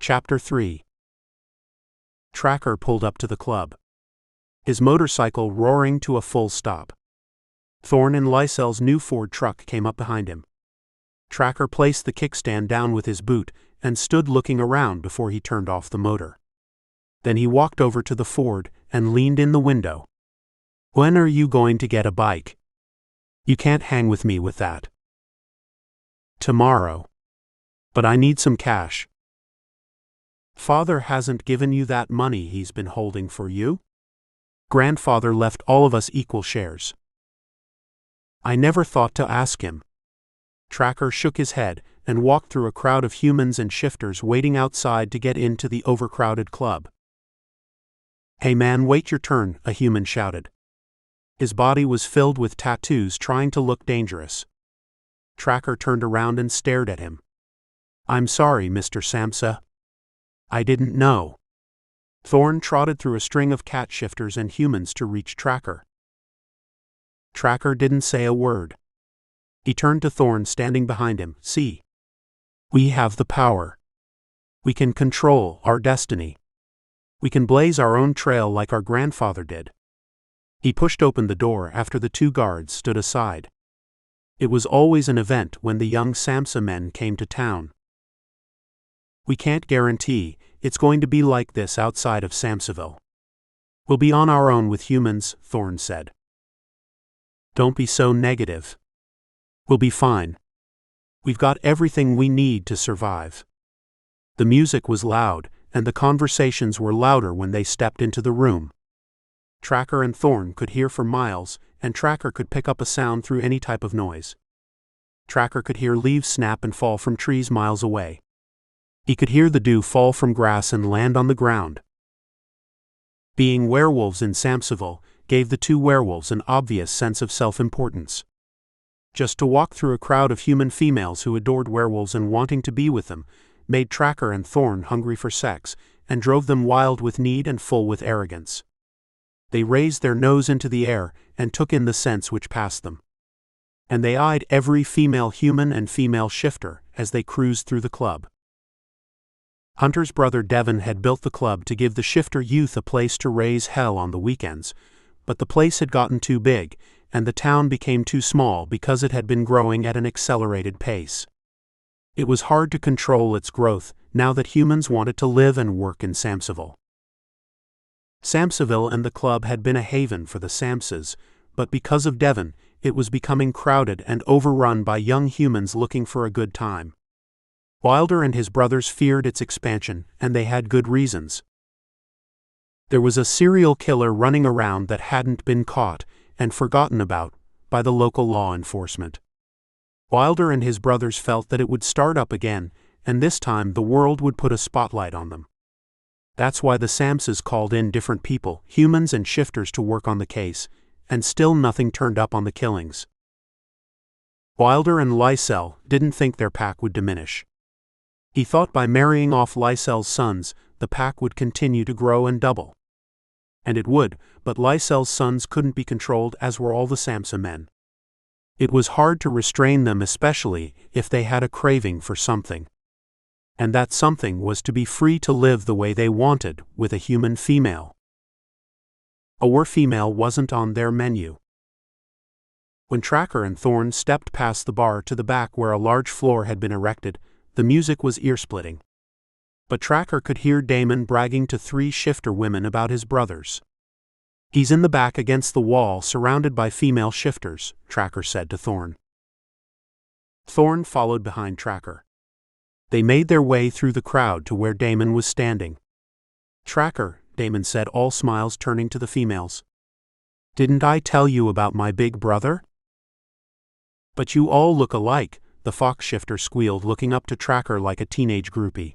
Chapter 3. Tracker pulled up to the club, his motorcycle roaring to a full stop. Thorn and Lysel's new Ford truck came up behind him. Tracker placed the kickstand down with his boot and stood looking around before he turned off the motor. Then he walked over to the Ford and leaned in the window. "When are you going to get a bike? You can't hang with me with that." "Tomorrow. But I need some cash." "Father hasn't given you that money he's been holding for you? Grandfather left all of us equal shares." "I never thought to ask him." Tracker shook his head and walked through a crowd of humans and shifters waiting outside to get into the overcrowded club. "Hey man, wait your turn," a human shouted. His body was filled with tattoos trying to look dangerous. Tracker turned around and stared at him. "I'm sorry, Mr. Samsa. I didn't know." Thorn trotted through a string of cat shifters and humans to reach Tracker. Tracker didn't say a word. He turned to Thorn standing behind him. "See? We have the power. We can control our destiny. We can blaze our own trail like our grandfather did." He pushed open the door after the two guards stood aside. It was always an event when the young Samsa men came to town. "We can't guarantee it's going to be like this outside of Samsaville. We'll be on our own with humans," Thorn said. "Don't be so negative. We'll be fine. We've got everything we need to survive." The music was loud, and the conversations were louder when they stepped into the room. Tracker and Thorn could hear for miles, and Tracker could pick up a sound through any type of noise. Tracker could hear leaves snap and fall from trees miles away. He could hear the dew fall from grass and land on the ground. Being werewolves in Samsaville gave the two werewolves an obvious sense of self-importance. Just to walk through a crowd of human females who adored werewolves and wanting to be with them made Tracker and Thorn hungry for sex and drove them wild with need and full with arrogance. They raised their nose into the air and took in the scents which passed them. And they eyed every female human and female shifter as they cruised through the club. Hunter's brother Devon had built the club to give the shifter youth a place to raise hell on the weekends, but the place had gotten too big, and the town became too small because it had been growing at an accelerated pace. It was hard to control its growth now that humans wanted to live and work in Samsaville. Samsaville and the club had been a haven for the Samsas, but because of Devon, it was becoming crowded and overrun by young humans looking for a good time. Wilder and his brothers feared its expansion, and they had good reasons. There was a serial killer running around that hadn't been caught and forgotten about by the local law enforcement. Wilder and his brothers felt that it would start up again, and this time the world would put a spotlight on them. That's why the Samsas called in different people, humans and shifters, to work on the case, and still nothing turned up on the killings. Wilder and Lysel didn't think their pack would diminish. He thought by marrying off Lysel's sons, the pack would continue to grow and double. And it would, but Lysel's sons couldn't be controlled, as were all the Samsa men. It was hard to restrain them, especially if they had a craving for something. And that something was to be free to live the way they wanted with a human female. A werefemale wasn't on their menu. When Tracker and Thorn stepped past the bar to the back where a large floor had been erected, the music was ear-splitting. But Tracker could hear Damon bragging to 3 shifter women about his brothers. "He's in the back against the wall surrounded by female shifters," Tracker said to Thorn. Thorn followed behind Tracker. They made their way through the crowd to where Damon was standing. "Tracker," Damon said, all smiles, turning to the females. "Didn't I tell you about my big brother?" "But you all look alike," the fox shifter squealed, looking up to Tracker like a teenage groupie.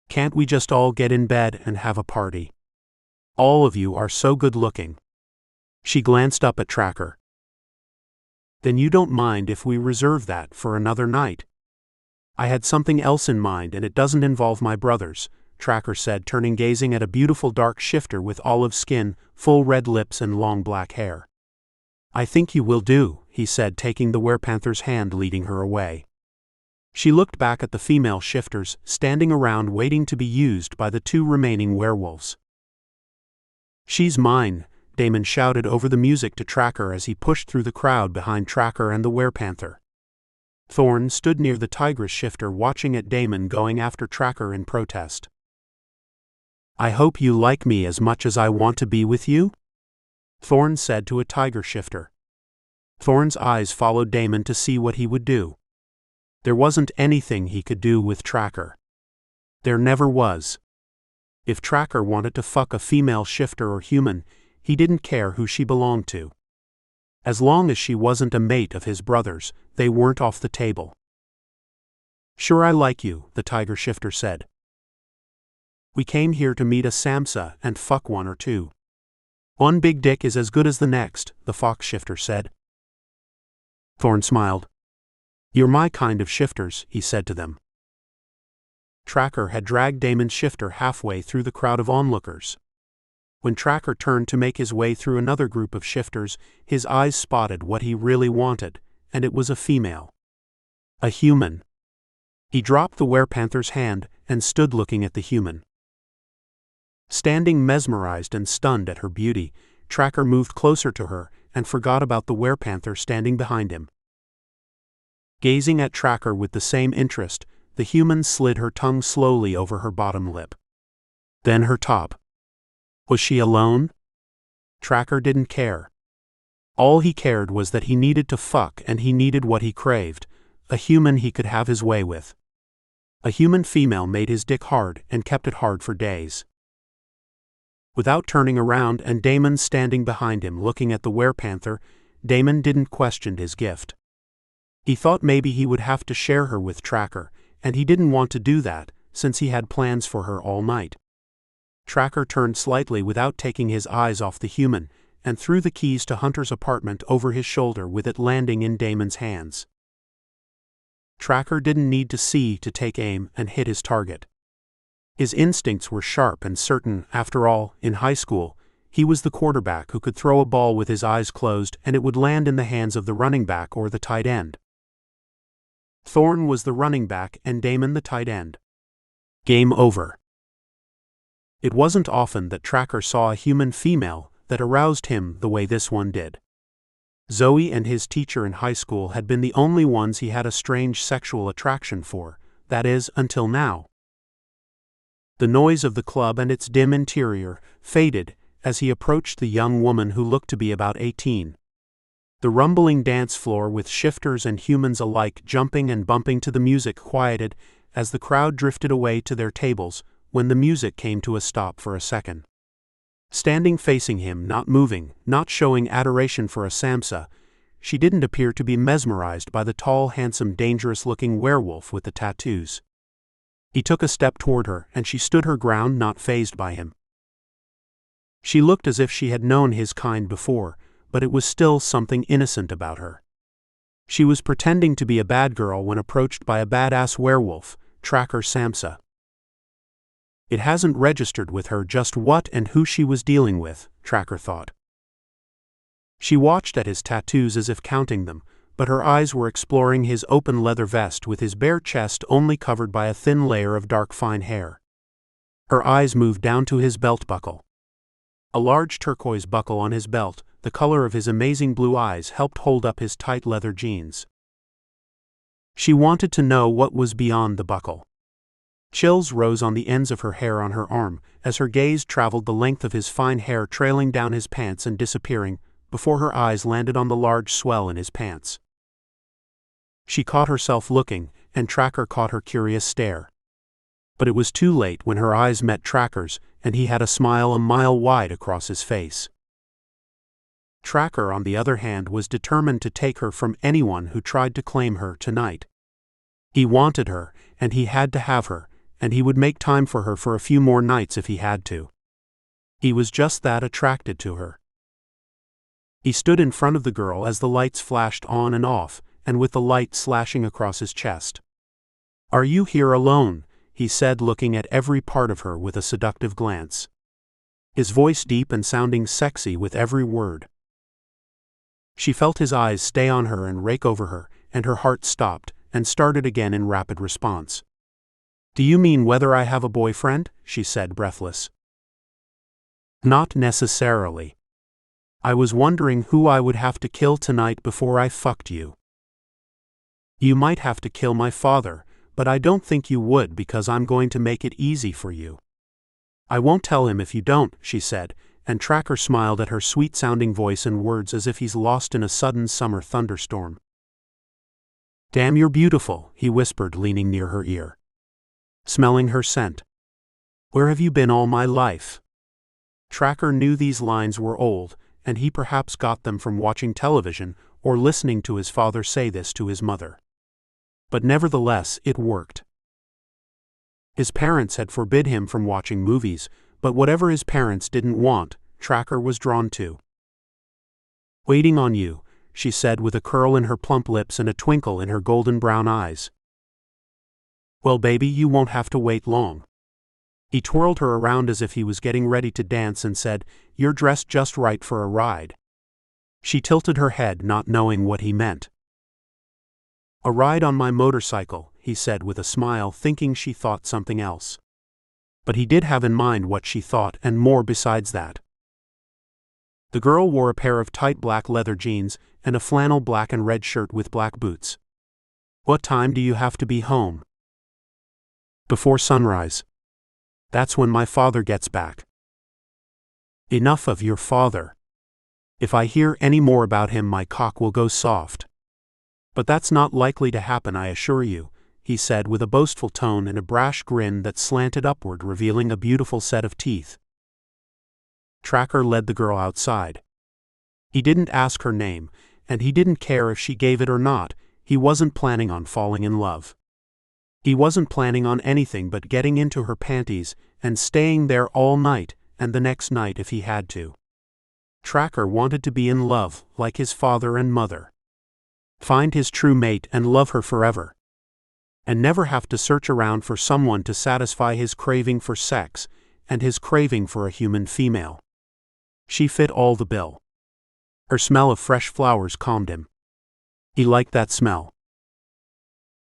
"Can't we just all get in bed and have a party? All of you are so good-looking." She glanced up at Tracker. "Then you don't mind if we reserve that for another night?" "I had something else in mind, and it doesn't involve my brothers," Tracker said, turning, gazing at a beautiful dark shifter with olive skin, full red lips and long black hair. "I think you will do," he said, taking the werepanther's hand, leading her away. She looked back at the female shifters standing around waiting to be used by the 2 remaining werewolves. "She's mine," Damon shouted over the music to Tracker as he pushed through the crowd behind Tracker and the werepanther. Thorn stood near the tigress shifter watching at Damon going after Tracker in protest. "I hope you like me as much as I want to be with you," Thorn said to a tiger shifter. Thorn's eyes followed Damon to see what he would do. There wasn't anything he could do with Tracker. There never was. If Tracker wanted to fuck a female shifter or human, he didn't care who she belonged to. As long as she wasn't a mate of his brother's, they weren't off the table. "Sure, I like you," the tiger shifter said. "We came here to meet a Samsa and fuck 1 or 2. One big dick is as good as the next," the fox shifter said. Thorn smiled. "You're my kind of shifters," he said to them. Tracker had dragged Damon's shifter halfway through the crowd of onlookers. When Tracker turned to make his way through another group of shifters, his eyes spotted what he really wanted, and it was a female. A human. He dropped the werepanther's hand and stood looking at the human. Standing mesmerized and stunned at her beauty, Tracker moved closer to her and forgot about the werepanther standing behind him. Gazing at Tracker with the same interest, the human slid her tongue slowly over her bottom lip. Then her top. Was she alone? Tracker didn't care. All he cared was that he needed to fuck and he needed what he craved, a human he could have his way with. A human female made his dick hard and kept it hard for days. Without turning around and Damon standing behind him looking at the werepanther, Damon didn't question his gift. He thought maybe he would have to share her with Tracker, and he didn't want to do that, since he had plans for her all night. Tracker turned slightly without taking his eyes off the human, and threw the keys to Hunter's apartment over his shoulder with it landing in Damon's hands. Tracker didn't need to see to take aim and hit his target. His instincts were sharp and certain. After all, in high school, he was the quarterback who could throw a ball with his eyes closed and it would land in the hands of the running back or the tight end. Thorn was the running back and Damon the tight end. Game over. It wasn't often that Tracker saw a human female that aroused him the way this one did. Zoe and his teacher in high school had been the only ones he had a strange sexual attraction for, that is, until now. The noise of the club and its dim interior faded as he approached the young woman who looked to be about 18. The rumbling dance floor with shifters and humans alike jumping and bumping to the music quieted as the crowd drifted away to their tables when the music came to a stop for a second. Standing facing him, not moving, not showing adoration for a Samsa, she didn't appear to be mesmerized by the tall, handsome, dangerous-looking werewolf with the tattoos. He took a step toward her and she stood her ground, not fazed by him. She looked as if she had known his kind before, but it was still something innocent about her. She was pretending to be a bad girl when approached by a badass werewolf, Tracker Samsa. It hasn't registered with her just what and who she was dealing with, Tracker thought. She watched at his tattoos as if counting them, but her eyes were exploring his open leather vest with his bare chest only covered by a thin layer of dark fine hair. Her eyes moved down to his belt buckle. A large turquoise buckle on his belt, the color of his amazing blue eyes, helped hold up his tight leather jeans. She wanted to know what was beyond the buckle. Chills rose on the ends of her hair on her arm as her gaze traveled the length of his fine hair trailing down his pants and disappearing before her eyes landed on the large swell in his pants. She caught herself looking, and Tracker caught her curious stare. But it was too late when her eyes met Tracker's, and he had a smile a mile wide across his face. Tracker, on the other hand, was determined to take her from anyone who tried to claim her tonight. He wanted her, and he had to have her, and he would make time for her for a few more nights if he had to. He was just that attracted to her. He stood in front of the girl as the lights flashed on and off, and with the light slashing across his chest. "Are you here alone?" he said, looking at every part of her with a seductive glance. His voice deep and sounding sexy with every word. She felt his eyes stay on her and rake over her, and her heart stopped, and started again in rapid response. "Do you mean whether I have a boyfriend?" she said, breathless. "Not necessarily. I was wondering who I would have to kill tonight before I fucked you." "You might have to kill my father, but I don't think you would because I'm going to make it easy for you." "I won't tell him if you don't," she said, and Tracker smiled at her sweet-sounding voice and words as if he's lost in a sudden summer thunderstorm. "Damn, you're beautiful," he whispered, leaning near her ear. "Smelling her scent. Where have you been all my life?" Tracker knew these lines were old, and he perhaps got them from watching television or listening to his father say this to his mother. But nevertheless, it worked. His parents had forbid him from watching movies, but whatever his parents didn't want, Tracker was drawn to. "Waiting on you," she said with a curl in her plump lips and a twinkle in her golden brown eyes. "Well, baby, you won't have to wait long." He twirled her around as if he was getting ready to dance and said, "You're dressed just right for a ride." She tilted her head, not knowing what he meant. "A ride on my motorcycle," he said with a smile, thinking she thought something else. But he did have in mind what she thought, and more besides that. The girl wore a pair of tight black leather jeans and a flannel black and red shirt with black boots. "What time do you have to be home?" "Before sunrise. That's when my father gets back." "Enough of your father. If I hear any more about him, my cock will go soft." "But that's not likely to happen, I assure you," he said with a boastful tone and a brash grin that slanted upward, revealing a beautiful set of teeth. Tracker led the girl outside. He didn't ask her name, and he didn't care if she gave it or not. He wasn't planning on falling in love. He wasn't planning on anything but getting into her panties and staying there all night, and the next night if he had to. Tracker wanted to be in love, like his father and mother. Find his true mate and love her forever. And never have to search around for someone to satisfy his craving for sex and his craving for a human female. She fit all the bill. Her smell of fresh flowers calmed him. He liked that smell.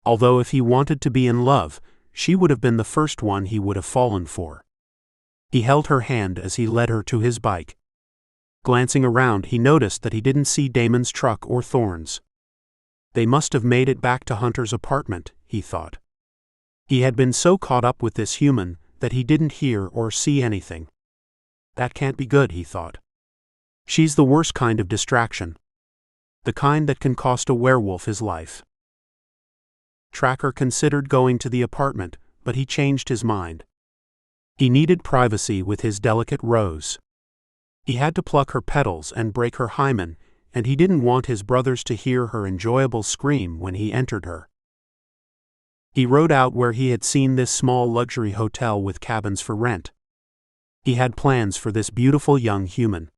Although if he wanted to be in love, she would have been the first one he would have fallen for. He held her hand as he led her to his bike. Glancing around, he noticed that he didn't see Damon's truck or Thorn's. They must have made it back to Hunter's apartment, he thought. He had been so caught up with this human that he didn't hear or see anything. That can't be good, he thought. She's the worst kind of distraction. The kind that can cost a werewolf his life. Tracker considered going to the apartment, but he changed his mind. He needed privacy with his delicate rose. He had to pluck her petals and break her hymen, and he didn't want his brothers to hear her enjoyable scream when he entered her. He rode out where he had seen this small luxury hotel with cabins for rent. He had plans for this beautiful young human.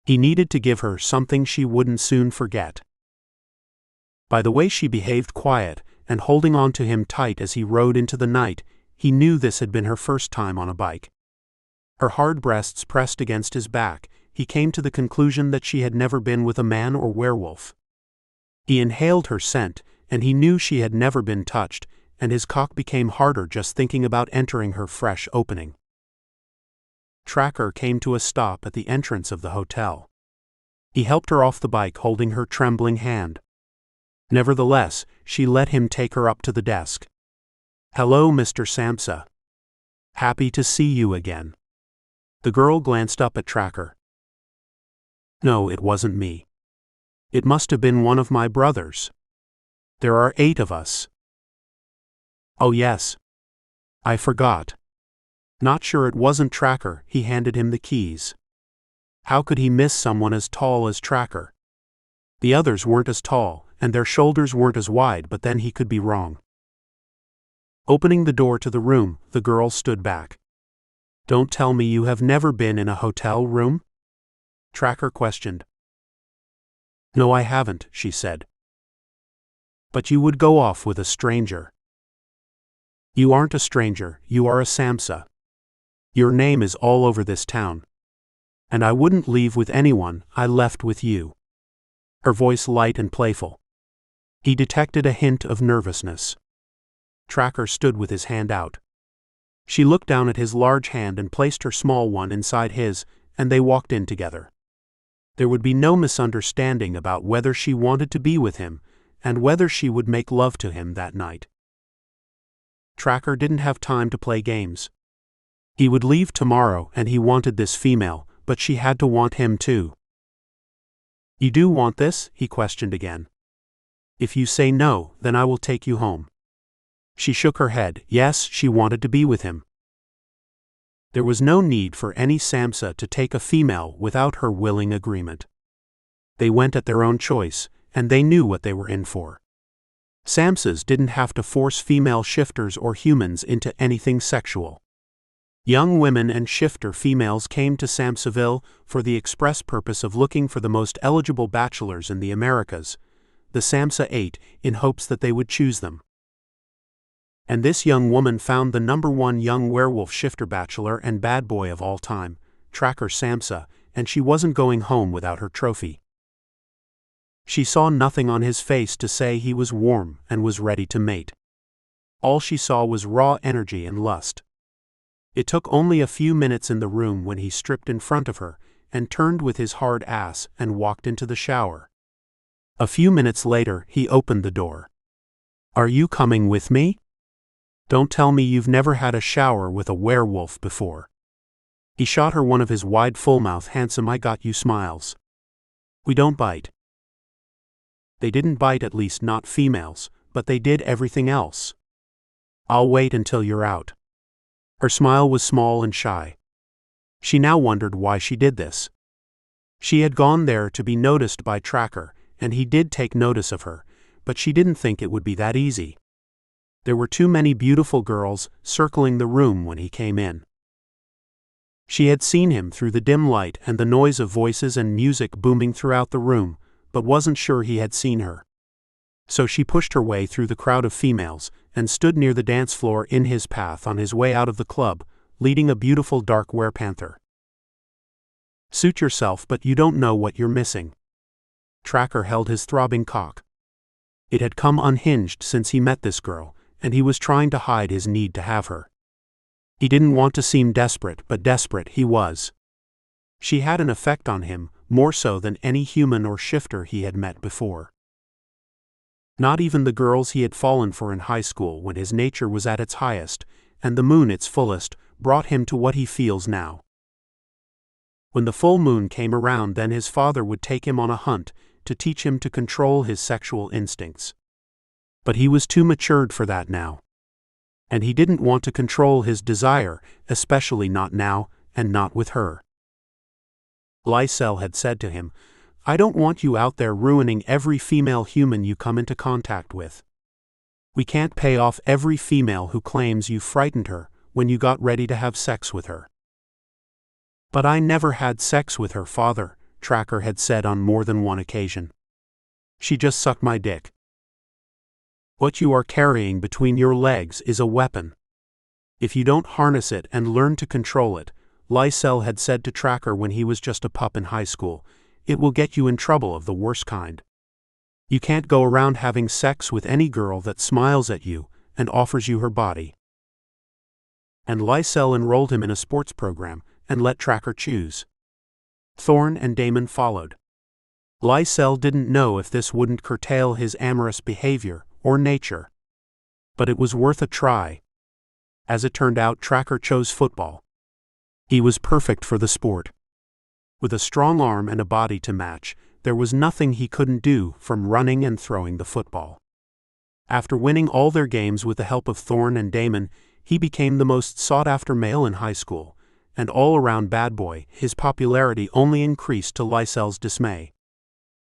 He needed to give her something she wouldn't soon forget. By the way she behaved, quiet and holding on to him tight as he rode into the night, he knew this had been her first time on a bike. Her hard breasts pressed against his back, he came to the conclusion that she had never been with a man or werewolf. He inhaled her scent, and he knew she had never been touched, and his cock became harder just thinking about entering her fresh opening. Tracker came to a stop at the entrance of the hotel. He helped her off the bike, holding her trembling hand. Nevertheless, she let him take her up to the desk. "Hello, Mr. Samsa. Happy to see you again." The girl glanced up at Tracker. "No, it wasn't me. It must have been one of my brothers. There are 8 of us." "Oh yes. I forgot." Not sure it wasn't Tracker, he handed him the keys. How could he miss someone as tall as Tracker? The others weren't as tall, and their shoulders weren't as wide, but then he could be wrong. Opening the door to the room, the girl stood back. "Don't tell me you have never been in a hotel room?" Tracker questioned. "No, I haven't," she said. "But you would go off with a stranger." "You aren't a stranger, you are a Samsa. Your name is all over this town. And I wouldn't leave with anyone, I left with you." Her voice light and playful. He detected a hint of nervousness. Tracker stood with his hand out. She looked down at his large hand and placed her small one inside his, and they walked in together. There would be no misunderstanding about whether she wanted to be with him, and whether she would make love to him that night. Tracker didn't have time to play games. He would leave tomorrow and he wanted this female, but she had to want him too. "You do want this?" he questioned again. "If you say no, then I will take you home." She shook her head. Yes, she wanted to be with him. There was no need for any Samsa to take a female without her willing agreement. They went at their own choice, and they knew what they were in for. Samsas didn't have to force female shifters or humans into anything sexual. Young women and shifter females came to Samsaville for the express purpose of looking for the most eligible bachelors in the Americas. The Samsa ate in hopes that they would choose them. And this young woman found the #1 young werewolf shifter bachelor and bad boy of all time, Tracker Samsa, and she wasn't going home without her trophy. She saw nothing on his face to say he was warm and was ready to mate. All she saw was raw energy and lust. It took only a few minutes in the room when he stripped in front of her, and turned with his hard ass and walked into the shower. A few minutes later, he opened the door. "Are you coming with me? Don't tell me you've never had a shower with a werewolf before." He shot her one of his wide full-mouth handsome "I got you" smiles. "We don't bite." They didn't bite, at least not females, but they did everything else. "I'll wait until you're out." Her smile was small and shy. She now wondered why she did this. She had gone there to be noticed by Tracker, and he did take notice of her, but she didn't think it would be that easy. There were too many beautiful girls circling the room when he came in. She had seen him through the dim light and the noise of voices and music booming throughout the room, but wasn't sure he had seen her. So she pushed her way through the crowd of females, and stood near the dance floor in his path on his way out of the club, leading a beautiful dark werepanther. "Suit yourself, but you don't know what you're missing." Tracker held his throbbing cock. It had come unhinged since he met this girl, and he was trying to hide his need to have her. He didn't want to seem desperate, but desperate he was. She had an effect on him, more so than any human or shifter he had met before. Not even the girls he had fallen for in high school when his nature was at its highest, and the moon its fullest, brought him to what he feels now. When the full moon came around, then his father would take him on a hunt, to teach him to control his sexual instincts. But he was too matured for that now. And he didn't want to control his desire, especially not now, and not with her. Lysel had said to him, "I don't want you out there ruining every female human you come into contact with. We can't pay off every female who claims you frightened her when you got ready to have sex with her." "But I never had sex with her, father," Tracker had said on more than one occasion. "She just sucked my dick." "What you are carrying between your legs is a weapon. If you don't harness it and learn to control it," Lysel had said to Tracker when he was just a pup in high school, "it will get you in trouble of the worst kind. You can't go around having sex with any girl that smiles at you and offers you her body." And Lysel enrolled him in a sports program and let Tracker choose. Thorn and Damon followed. Lysel didn't know if this wouldn't curtail his amorous behavior or nature. But it was worth a try. As it turned out, Tracker chose football. He was perfect for the sport. With a strong arm and a body to match, there was nothing he couldn't do from running and throwing the football. After winning all their games with the help of Thorn and Damon, he became the most sought-after male in high school, and all-around bad boy. His popularity only increased to Lysel's dismay.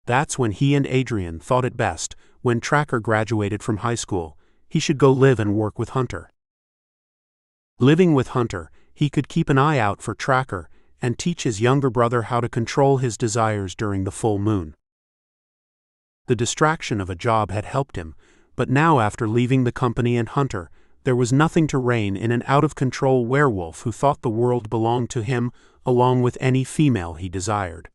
That's when he and Adrian thought it best, when Tracker graduated from high school, he should go live and work with Hunter. Living with Hunter, he could keep an eye out for Tracker and teach his younger brother how to control his desires during the full moon. The distraction of a job had helped him, but now after leaving the company and Hunter, there was nothing to rein in an out-of-control werewolf who thought the world belonged to him, along with any female he desired.